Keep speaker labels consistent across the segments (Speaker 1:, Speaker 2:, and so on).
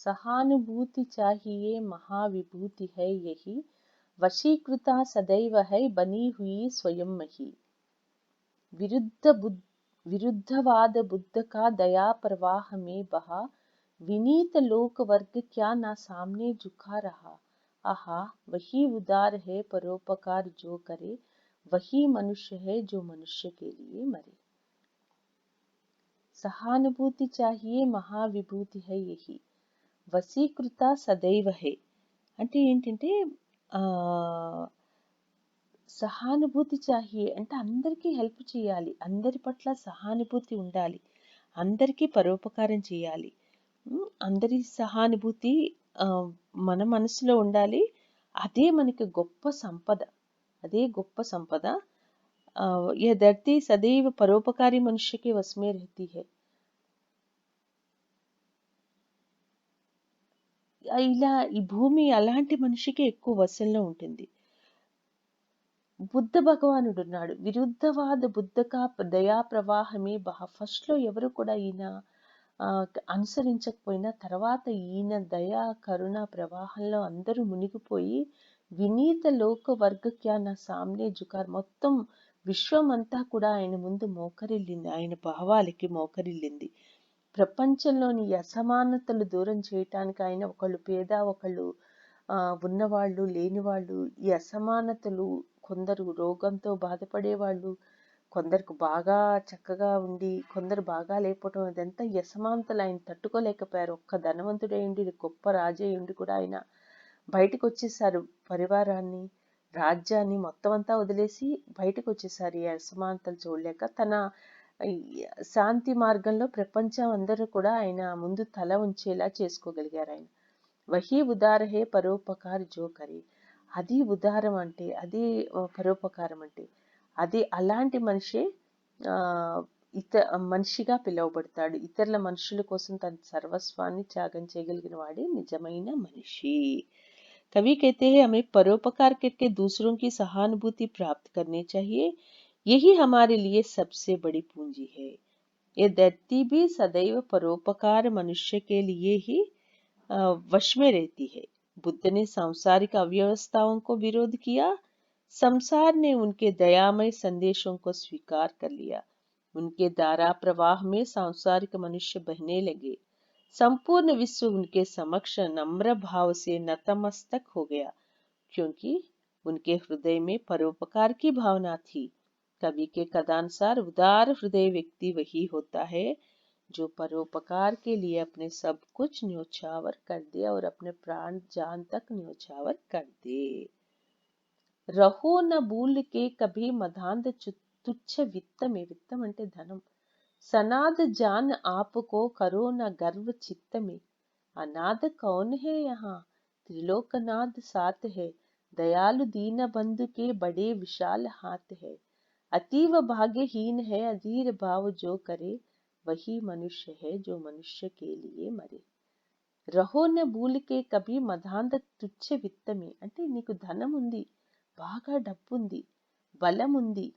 Speaker 1: सहानुभूति चाहिए महाविभूति है यही, वशीकृता सदैव है बनी हुई स्वयं मही। विरुद्धवाद बुद्ध का दया प्रवाह में बहा, विनीत लोक वर्ग क्या ना सामने झुका रहा। आहा, वही उदार है परोपकार जो करे, वही मनुष्य है जो मनुष्य के लिए मरे। सहानुभूति चाहिए महाविभूति है यही, వశీకృత సదైవ హే అంటే ఏంటంటే సహానుభూతి చాహియే అంటే అందరికీ హెల్ప్ చేయాలి, అందరి పట్ల సహానుభూతి ఉండాలి, అందరికీ పరోపకారం చేయాలి. అందరి సహానుభూతి మన మనసులో ఉండాలి. అదే మనకి గొప్ప సంపద, అదే గొప్ప సంపద. యह धरती सदैव परोपकारी मनुष्य के वश में रहती है. ఇలా ఈ భూమి అలాంటి మనిషికి ఎక్కువ వశంలో ఉంటుంది. బుద్ధ భగవానుడు ఉన్నాడు. విరుద్ధవాద బుద్ధక దయా ప్రవాహమే బహ. ఫస్ట్ లో ఎవరు కూడా ఈయన అనుసరించకపోయినా తర్వాత ఈయన దయా కరుణ ప్రవాహంలో అందరూ మునిగిపోయి వినీత లోక వర్గక్యా నా సామ్నే జుకార్, మొత్తం విశ్వం అంతా కూడా ఆయన ముందు మోకరిల్లింది, ఆయన భావాలకి మోకరిల్లింది. ప్రపంచంలోని అసమానతలు దూరం చేయటానికి ఆయన ఒకళ్ళు పేద ఒకళ్ళు ఉన్నవాళ్ళు లేనివాళ్ళు, ఈ అసమానతలు, కొందరు రోగంతో బాధపడేవాళ్ళు, కొందరికి బాగా చక్కగా ఉండి కొందరు బాగా లేకపోవడం, అదంతా ఈ అసమానతలు ఆయన తట్టుకోలేకపోయారు. ఒక్క ధనవంతుడైండి గొప్ప రాజయ్యుండి కూడా ఆయన బయటకు వచ్చేసారు. పరివారాన్ని రాజ్యాన్ని మొత్తం అంతా వదిలేసి బయటకు వచ్చేసారు ఈ అసమానతలు చూడలేక. తన శాంతి మార్గంలో ప్రపంచం అందరూ కూడా ఆయన ముందు తల ఉంచేలా చేసుకోగలిగారు ఆయన. వహీ ఉదార హే పరోపకార్ జో కరే, అది ఉదారం అంటే, అది పరోపకారం అంటే, అది అలాంటి మనిషే మనిషిగా పిలువబడతాడు. ఇతరుల మనుషుల కోసం తన సర్వస్వాన్ని త్యాగం చేయగలిగిన వాడే నిజమైన మనిషి. कवि कहते हैं हमें परोपकार करके दूसरों की सहानुभूति प्राप्त करनी चाहिए, यही हमारे लिए सबसे बड़ी पूंजी है. ये धरती भी सदैव परोपकार मनुष्य के लिए ही वश में रहती है. बुद्ध ने सांसारिक अव्यवस्थाओं को विरोध किया, संसार ने उनके दयामय संदेशों को स्वीकार कर लिया. उनके धारा प्रवाह में सांसारिक मनुष्य बहने लगे. संपूर्ण विश्व उनके समक्ष नम्र भाव से नतमस्तक हो गया, क्योंकि उनके हृदय में परोपकार की भावना थी. कवि के कथानुसार उदार हृदय व्यक्ति वही होता है जो परोपकार के लिए अपने सब कुछ न्योछावर कर दे और अपने प्राण जान तक न्योछावर कर दे. रहो न भूल के कभी मदांध तुच्छ वित्त में, वित्तम అంటే ధనం. सनाद जान आपको करो न गर्व चित्त में, अनाद कौन है यहाँ त्रिलोकनाथ साथ है, दयालु दीन बंधु के बड़े विशाल हाथ है, अतीव भाग्यहीन है अधीर भाव जो करे, वही मनुष्य है जो मनुष्य के लिए मरे. रहो न भूल के कभी मदांध तुच्छ वित्त में అంటే నీకు ధనం ఉంది, బాగా డబ్బు ఉంది, బలం ఉంది,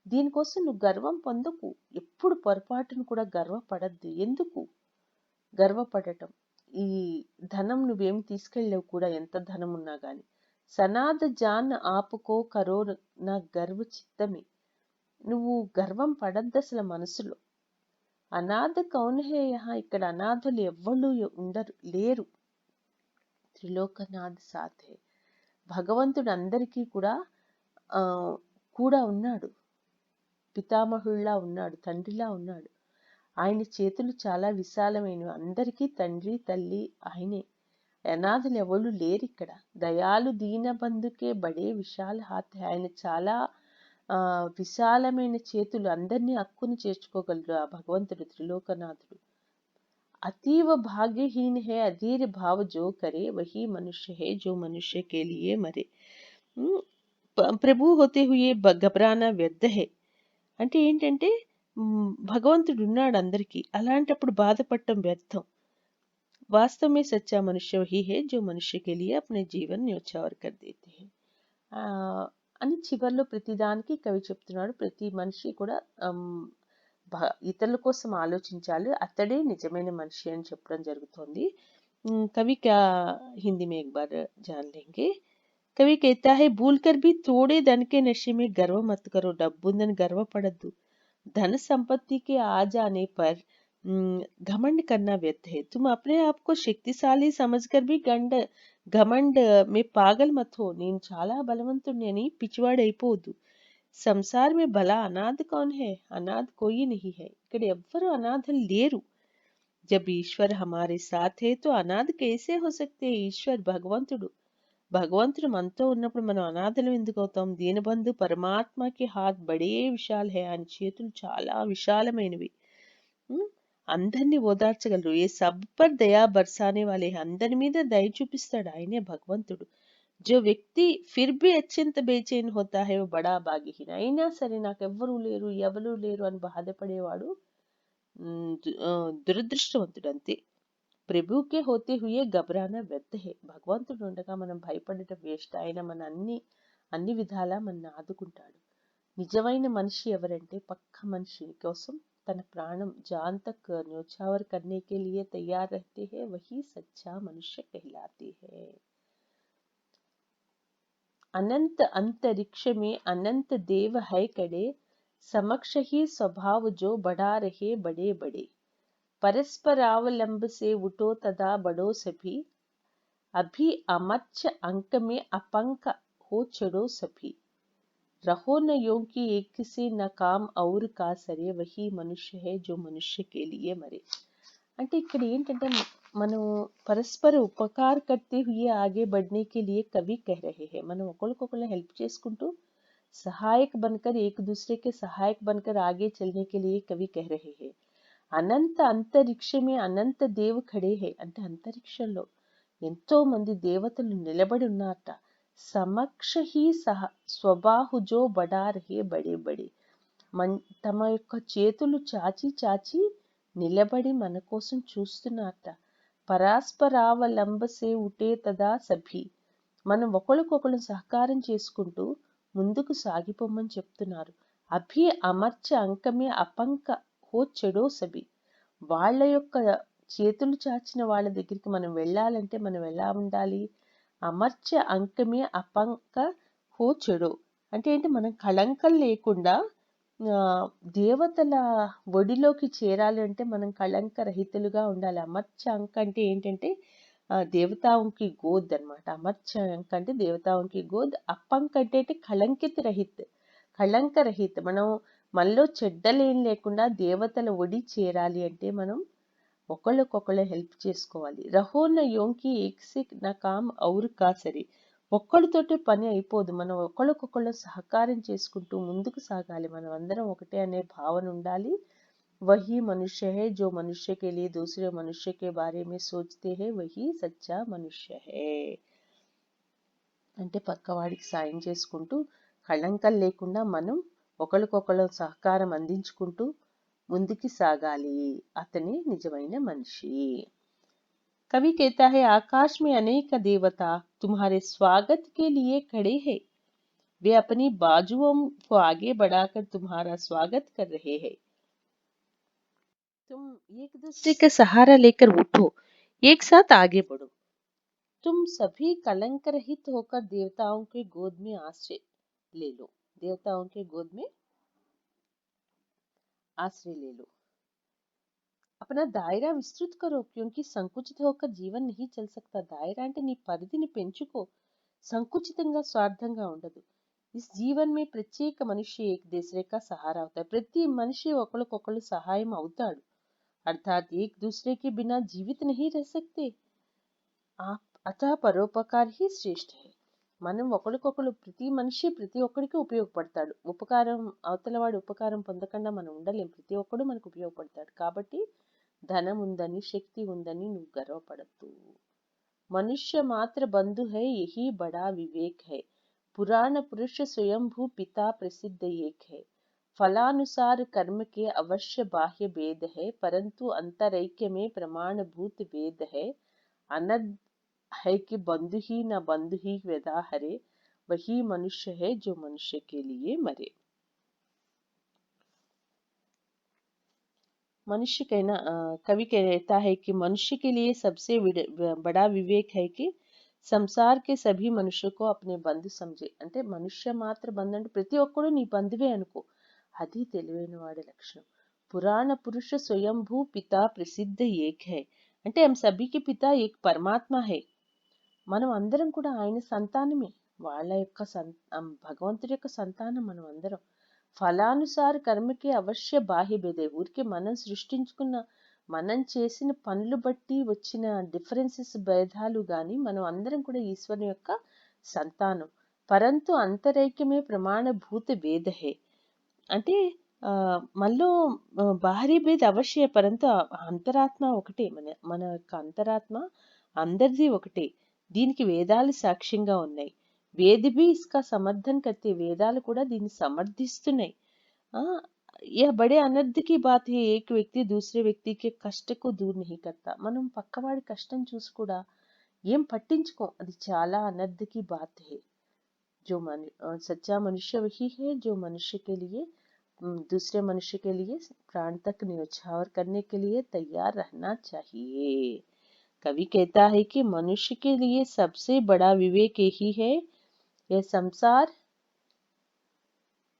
Speaker 1: దీనికోసం నువ్వు గర్వం పొందకు. ఎప్పుడు పొరపాటును కూడా గర్వపడద్దు. ఎందుకు గర్వపడటం? ఈ ధనం నువ్వేమి తీసుకెళ్ళలేవు కూడా, ఎంత ధనం ఉన్నా గాని. సనాద జాన్ ఆపుకో కరో నా గర్వ చిత్తమే, నువ్వు గర్వం పడద్దు అసలు మనసులో. అనాథ కౌన్ హే యహా, ఇక్కడ అనాథలు ఎవ్వళ్ళు ఉండరు, లేరు. త్రిలోకనాథ్ సాత్ హే, భగవంతుడు అందరికీ కూడా కూడా ఉన్నాడు, పితామహుల్లా ఉన్నాడు, తండ్రిలా ఉన్నాడు. ఆయన చేతులు చాలా విశాలమైనవి, అందరికీ తండ్రి తల్లి ఆయనే. అనాథలు ఎవరు లేరు ఇక్కడ. దయాలు దీన బంధుకే బడే విశాల హాత్, ఆయన చాలా విశాలమైన చేతులు, అందరినీ హక్కుని చేర్చుకోగలరు ఆ భగవంతుడు త్రిలోకనాథుడు. अतीव भाग्यहीन है अधीर भाव जो करे, वही मनुष्य है जो मनुष्य के लिए मरे. ప్రభు होते हुए घबराना व्यर्थ है అంటే ఏంటంటే భగవంతుడు ఉన్నాడు అందరికీ, అలాంటప్పుడు బాధపడటం వ్యర్థం. वास्तव में सच्चा मनुष्य वही है जो मनुष्य के लिए अपने जीवन न्योछावर कर देते हैं అని చివర్లో ప్రతిదానికి కవి చెప్తున్నాడు. ప్రతి మనిషి కూడా ఇతరుల కోసం ఆలోచించాలి, అతడే నిజమైన మనిషి అని చెప్పడం జరుగుతోంది. कवि क्या हिंदी में एक बार जान लेंगे। कवि कहता है, भूलकर भी थोड़े धन के नशे में गर्व मत करो, डब्बुंదని गर्व पड़द्దు। धन संपत्ति के आ जाने पर घमंड करना व्यर्थ है। तुम अपने आप को शक्तिशाली समझकर भी घमंड में पागल मत हो। నేను చాలా బలవంతుడిని అని పిచ్చివాడైపోవద్దు। संसार में भला अनाथ कौन है? अनाथ कोई नहीं है। ఇక్కడ ఎవ్వరు అనాథలు లేరు। जब ईश्वर हमारे साथ है तो अनाथ कैसे हो सकते हैं? ईश्वर భగవంతుడు మనతో ఉన్నప్పుడు మనం అనాథలం ఎందుకు అవుతాం? దీనబంధు పరమాత్మకి హాత్ బడే విశాల్ హై, ఆయన చేతులు చాలా విశాలమైనవి. అందరినీ ఓదార్చగలరు. ఏ సబ్ పర్ దయా బర్సానే వాలే, అందరి మీద దయ చూపిస్తాడు, ఆయనే భగవంతుడు. जो వ్యక్తి ఫిర్ భీ అత్యంత బేచైన్ హోతా హై, वो బడా భాగ్యహీన. అయినా సరే నాకెవ్వరూ లేరు, ఎవరూ లేరు అని బాధపడేవాడు దురదృష్టవంతుడు అంతే. ప్రభుకే హోతే హుయే ఘబరానా వ్యర్థ హే. భగవంతుడు ఉండగా మనం భయపడటం వేస్ట్. ఆయన మన అన్ని విధాలా మన ఆదుకుంటాడు. నిజమైన మనిషి ఎవరంటే పక్క మనిషి కోసం తన ప్రాణం జాన్ తక్ న్యోఛావర్ करने के लिए तैयार रहते हैं, वही सच्चा मनुष्य कहलाते हैं. अनंत अंतरिक्ष में अनंत देव है कड़े, समक्ष ही स्वभाव जो बढ़ा रहे बड़े बड़े. परस्परावलंब से उठो तदा बढ़ो सभी, अभी अमच्छ अंक में अपंक हो चढ़ो सभी. रहो न योग की एक से न काम और का सरे, वही मनुष्य है जो मनुष्य के लिए मरे. అంటే ఇక్కడ ఏంటంటే మనం పరస్పర ఉపకార करते हुए आगे बढ़ने के लिए कवि कह रहे हैं. మనం ఒకరికొకరు హెల్ప్ చేసుకుంటూ सहायक बनकर एक दूसरे के सहायक बनकर आगे चलने के लिए कवि कह रहे हैं. అనంత అంతరిక్ష మే అనంత దేవ్ ఖడే హే, అంటే అంతరిక్షంలో ఎంతో మంది దేవతలు నిలబడి ఉన్నారట. సమక్ష హి స్వబాహు జో బడా రహే బడే బడే, తమ యొక్క చేతులు చాచి చాచి నిలబడి మన కోసం చూస్తున్నారట. పరాస్పరావలంబ సే ఉటే తదా సభి, మనం ఒకరికొకరు సహకారం చేసుకుంటూ ముందుకు సాగిపోమని చెప్తున్నారు. అభి అమర్చ అంకమే అపంక హో చెడో సభి, వాళ్ళ యొక్క చేతులు చాచిన వాళ్ళ దగ్గరికి మనం వెళ్ళాలంటే మనం ఎలా ఉండాలి? అమర్చ అంకమే అపంక హో చెడో అంటే ఏంటి? మనం కళంకం లేకుండా దేవతల ఒడిలోకి చేరాలి అంటే మనం కళంక రహితులుగా ఉండాలి. అమర్చ అంక అంటే ఏంటంటే దేవతాంకి గోద్ అనమాట. అమర్చ అంక అంటే దేవతాంకి గోద్. అప్పంక అంటే కళంక రహిత్. మనం మనలో చెడ్డలేం లేకుండా దేవతల ఒడి చేరాలి అంటే మనం ఒకళ్ళకొకళ్ళు హెల్ప్ చేసుకోవాలి. రహోన యోంకి ఏక్సి నా కామ్ ఔర్ కా సరి, ఒక్కడితోటే పని అయిపోదు. మనం ఒకళ్ళకొకళ్ళు సహకారం చేసుకుంటూ ముందుకు సాగాలి. మనం అందరం ఒకటే అనే భావన ఉండాలి. वही मनुष्य है जो मनुष्य के लिए दूसरे मनुष्य के बारे में सोचते हैं, वही सच्चा मनुष्य है. అంటే పక్కవాడికి సాయం చేసుకుంటూ కళంకం లేకుండా మనం ఒకరికొకరు సహకారం అందించుకుంటూ ముందుకి సాగాలి. అతనే నిజమైన మనిషి. कवि कहता है, आकाश में अनेक देवता तुम्हारे स्वागत के लिए खड़े हैं, वे अपनी बाजुओं को आगे बढ़ाकर तुम्हारा स्वागत कर रहे हैं. तुम एक दूसरे का सहारा लेकर उठो, एक साथ आगे बढ़ो. तुम सभी कलंक रहित होकर देवताओं के गोद में आश्रय ले लो. देवताओं के गोद में आश्रय ले लो. अपना दायरा विस्तृत करो, क्योंकि संकुचित होकर जीवन नहीं चल सकता. दायरा అంటే నీ పరిధిని పెంచుకో, సంకుచితంగా స్వార్థంగా ఉండదు. इस जीवन में प्रत्येक मनुष्य एक दूसरे का सहारा होता है. ప్రతి మనిషి ఒకరికొకరు సహాయం అవుతాడు. अर्थात एक दूसरे के बिना जीवित नहीं रह सकते. आप अतः परोपकार ही श्रेष्ठ है. మనం ఒకరికొకరు ప్రతి మనిషి ప్రతి ఒక్కరికి ఉపయోగపడతాడు. ఉపకారం అవతలవాడి ఉపకారం పొందకుండా మనం ఉండలేం. ప్రతి ఒక్కడు మనకు ఉపయోగపడతాడు. కాబట్టి ధనం ఉందని శక్తి ఉందని నువ్వు గర్వపడద్దు. मनुष्य मात्र बंधु है, यही बड़ा विवेक है. पुराण पुरुष स्वयंभू पिता प्रसिद्ध एक है. फलानुसार कर्म के अवश्य बाह्य भेद है, परंतु अंतरैक्य में प्रमाणभूत भेद है. अनद है कि बंधु ही न बंधु ही व्यदा हरे, वही मनुष्य है जो मनुष्य के लिए मरे. मनुष्य कहना कवि कहता है कि मनुष्य के लिए सबसे बड़ा विवेक है कि సంసార్ के सभी మనుషులు को अपने బంధు समझे అంటే మనుష్య మాత్ర బంధు అంటే ప్రతి ఒక్కడు నీ బంధువే అనుకో అది తెలివైన వాడి లక్షణం పురాణ పురుష స్వయంభూ పితా ప్రసిద్ధ ఏక్ హై అంటే हम सभी के पिता एक परमात्मा है మనం అందరం కూడా ఆయన సంతానమే వాళ్ళ యొక్క భగవంతుడి యొక్క సంతానం మనం అందరం ఫలానుసార కర్మకి అవశ్య బాహ్య భేదే ఊరికి మనం సృష్టించుకున్న మనం చేసిన పనులు బట్టి వచ్చిన డిఫరెన్సెస్ భేదాలు గాని మనం అందరం కూడా ఈశ్వరుని యొక్క సంతానం పరంతు అంతరైక్యమే ప్రమాణభూత భేద హే అంటే మనలో బాహ్య భేద అవశ్య పరంతు అంతరాత్మ ఒకటే మన యొక్క అంతరాత్మ అందరిది ఒకటే దీనికి వేదాలు సాక్ష్యంగా ఉన్నాయి వేద भी इसका समर्थन करते వేదాలు కూడా దీన్ని సమర్థిస్తున్నాయి यह बड़े अनर्थ की बात है एक व्यक्ति दूसरे व्यक्ति के कष्ट को दूर नहीं करता మనం పక్కవాడి కష్టం చూసి కూడా ఏం పట్టించుకోం అది చాలా అనర్థ की बात है जो सच्चा मनुष्य वही है जो मनुष्य के लिए दूसरे मनुष्य के लिए प्राण तक न्यौछावर करने के लिए तैयार रहना चाहिए कवि कहता है कि मनुष्य के लिए सबसे बड़ा विवेक यही है यह संसार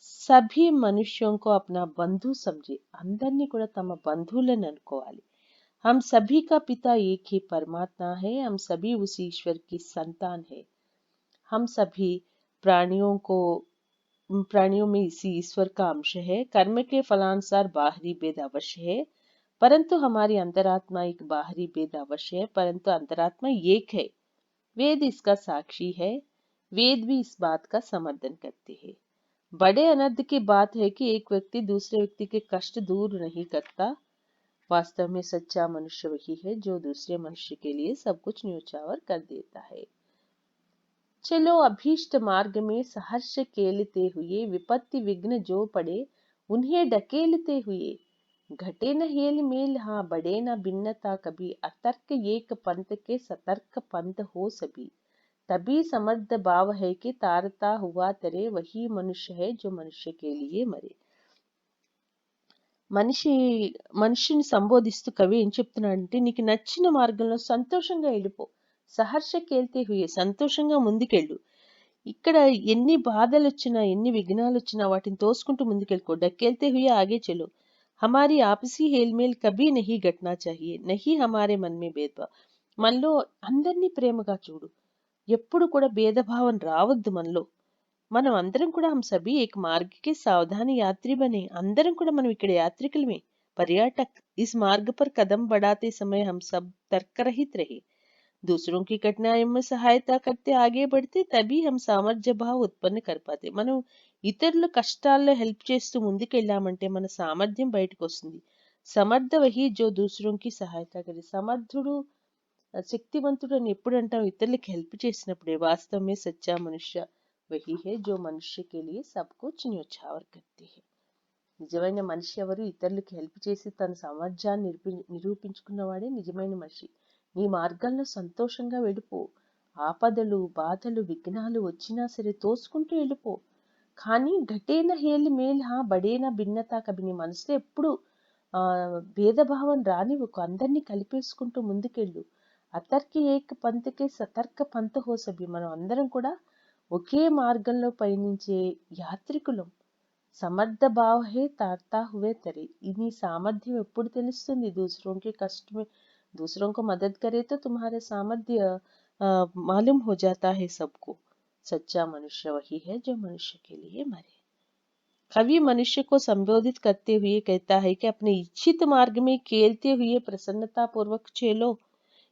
Speaker 1: सभी मनुष्यों को अपना बंधु समझे అందరినీ కూడా తమ బంధువులను అనుకోవాలి हम सभी का पिता एक ही परमात्मा है हम सभी उस ईश्वर की संतान है हम सभी प्राणियों में इसी ईश्वर का अंश है कर्म के फलानुसार बाहरी भेद अवश्य है परंतु हमारी अंतरात्मा एक बाहरी भेद अवश्य है परंतु अंतरात्मा एक है वेद इसका साक्षी है वेद भी इस बात का समर्थन करते हैं बड़े अनर्थ की बात है कि एक व्यक्ति दूसरे व्यक्ति के कष्ट दूर नहीं करता वास्तव में सच्चा मनुष्य वही है जो दूसरे मनुष्य के लिए सब कुछ न्यौछावर कर देता है चलो अभीष्ट मार्ग में सहर्ष केलते हुए विपत्ति विघ्न जो पड़े उन्हें ढकेलते हुए घटे न हेल मेल हाँ बड़े न भिन्नता कभी अतर्क एक पंथ के सतर्क पंथ हो सभी तभी समर्थ भाव है कि तारता हुआ तरे वही मनुष्य है जो मनुष्य के लिए मरे మనిషిని సంబోధిస్తూ కవి ఏం చెప్తున్నాడంటే నీకు నచ్చిన మార్గంలో సంతోషంగా వెళ్ళిపో సహర్ష కేల్తే హుయే సంతోషంగా ముందుకెళ్ళు ఇక్కడ ఎన్ని బాధలు వచ్చినా ఎన్ని విఘ్నాలు వచ్చినా వాటిని తోసుకుంటూ ముందుకెళ్ళిపో డక్కేల్తే హుయే ఆగే చలో हमारी आपसी हेलमेल कभी नहीं घटना चाहिए नहीं हमारे मन में भेदभाव మనలో అందరినీ ప్రేమగా చూడు ఎప్పుడు కూడా భేదభావం రావద్దు మనలో మనం అందరం కూడా हम सभी एक मार्ग के सावधानी यात्री बने అందరం కూడా మనం ఇక్కడ యాత్రికులమే पर्यटक इस मार्ग पर कदम बढ़ाते समय हम सब तर्क रहित रहे दूसरों की कठिनाइयों में सहायता करते आगे बढ़ते तभी हम सामर्थ्य भाव उत्पन्न कर पाते మనం ఇతరుల కష్టాల్లో హెల్ప్ చేస్తూ ముందుకెళ్ళామంటే మన సామర్థ్యం బయటకు వస్తుంది సమర్థ వహి జో దూసరోं की सहायता करे సమర్థుడు శక్తివంతుడు అని ఎప్పుడు అంటాం ఇతరులకు హెల్ప్ చేసినప్పుడే వాస్తవమే సచ్చా మనుష్య वही है जो मनुष्य के लिए सब कुछ न्यौछावर करते हैं నిజమైన మనిషి ఎవరు ఇతరులకు హెల్ప్ చేసి తన సామర్థ్యాన్ని నిరూపించుకున్నవాడే నిజమైన మనిషి నీ మార్గంలో సంతోషంగా వెళ్ళిపో ఆపదలు బాధలు విఘ్నాలు వచ్చినా సరే తోసుకుంటూ వెళ్ళిపో కానీ ఘటేన హేలి మేల్ హా బడేన భిన్నత కవి నీ మనసులో ఎప్పుడు భేదభావం రానివ్వకు అందరినీ కలిపేసుకుంటూ ముందుకెళ్ళు అతర్కి ఏక పంతకే సతర్క పంత హో సభి మనం అందరం కూడా ఒకే మార్గంలో పయనించే యాత్రికులం समर्थ भाव है तारता हुए तरे इन्हीं सामर्थ्य ఎప్పుడు తెలుస్తుంది दूसरों के कष्ट में दूसरों को मदद करे तो तुम्हारे सामर्थ्य मालूम हो जाता है सबको सच्चा मनुष्य वही है जो मनुष्य के लिए मरे कवि मनुष्य को संबोधित करते हुए कहता है कि अपने इच्छित मार्ग में खेलते हुए प्रसन्नता पूर्वक चलो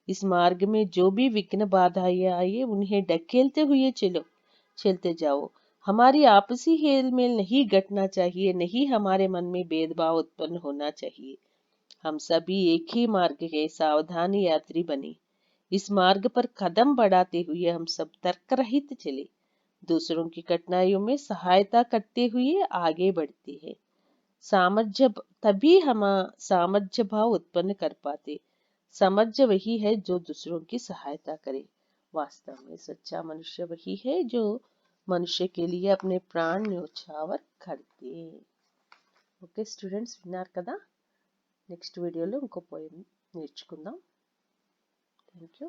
Speaker 1: इस मार्ग में जो भी विघ्न बाधाएं आए उन्हें ढकेलते हुए चलते जाओ हमारी आपसी हेल मेल नहीं घटना चाहिए नहीं हमारे मन में भेदभाव उत्पन्न होना चाहिए हम सभी एक ही मार्ग के सावधानी यात्री बने इस मार्ग पर कदम बढ़ाते हुए हम सब तर्क रहित चले दूसरों की कठिनाइयों में सहायता करते हुए आगे बढ़ते हैं तभी हम सामर्थ्य भाव उत्पन्न कर पाते सामर्थ्य वही है जो दूसरों की सहायता करे वास्तव में सच्चा मनुष्य वही है जो मनुष्य के लिए अपने प्राण न्यौछावर करते ఓకే స్టూడెంట్స్ విన్నారు కదా నెక్స్ట్ వీడియోలో ఇంకో పోయం నేర్చుకుందాం. Thank you.